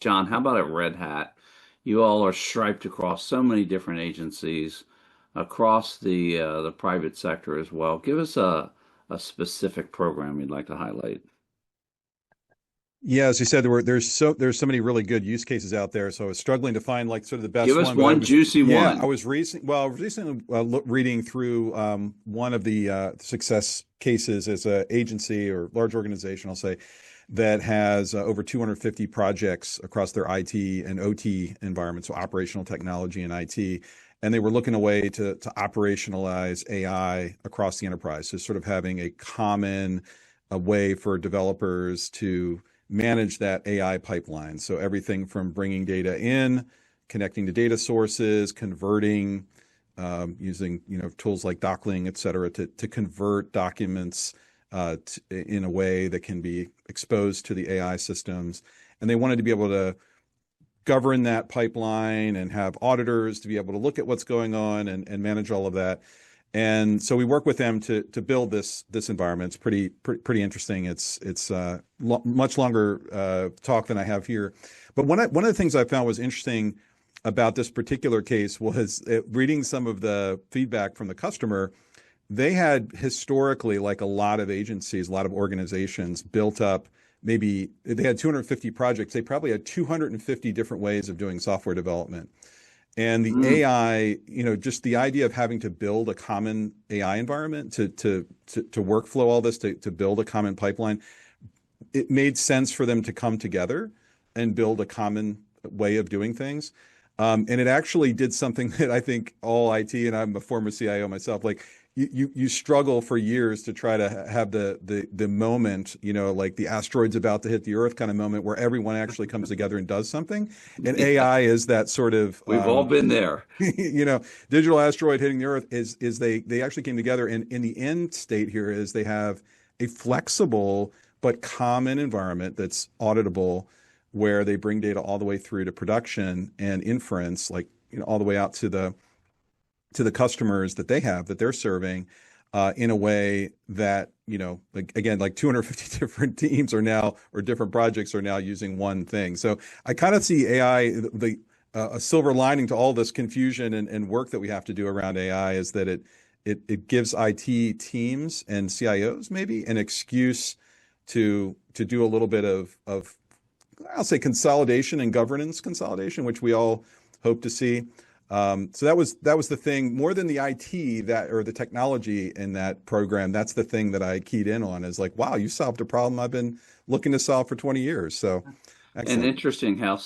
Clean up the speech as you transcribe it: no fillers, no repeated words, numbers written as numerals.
John, how about at Red Hat? You all are striped across so many different agencies, across the private sector as well. Give us a specific program you'd like to highlight. Yeah, as you said, there's so many really good use cases out there. So I was struggling to find like sort of the Give best us one, but I one was juicy yeah, I one. was recently reading through one of the success cases as a agency or large organization, I'll say, that has over 250 projects across their IT and OT environment, so operational technology and IT. And they were looking a way to operationalize AI across the enterprise. So sort of having a common a way for developers to manage that AI pipeline. So everything from bringing data in, connecting to data sources, converting, using tools like Dockling, et cetera, to convert documents in a way that can be exposed to the AI systems. And they wanted to be able to govern that pipeline and have auditors to be able to look at what's going on and manage all of that. And so we work with them to build this environment. It's pretty interesting. It's much longer talk than I have here. But one of the things I found was interesting about this particular case was reading some of the feedback from the customer. They had historically, like a lot of agencies, a lot of organizations, built up. Maybe they had 250 projects. They probably had 250 different ways of doing software development. And the Mm. AI, just the idea of having to build a common AI environment to workflow all this, to build a common pipeline, it made sense for them to come together and build a common way of doing things. And it actually did something that I think all IT, and I'm a former CIO myself, like you struggle for years to try to have the moment, like the asteroid's about to hit the Earth kind of moment where everyone actually comes together and does something. And Yeah, AI is that sort of we've all been there. digital asteroid hitting the Earth is they actually came together. And in the end state here is they have a flexible but common environment that's auditable, where they bring data all the way through to production and inference, like all the way out to the customers that they have that they're serving, in a way that like again, like 250 different teams are now, or different projects are now using one thing. So I kind of see AI, the a silver lining to all this confusion and work that we have to do around AI is that it gives IT teams and CIOs maybe an excuse to do a little bit of I'll say consolidation and governance consolidation, which we all hope to see. So that was the thing more than the IT that, or the technology in that program. That's the thing that I keyed in on, is like, wow, you solved a problem I've been looking to solve for 20 years. So And excellent. interesting how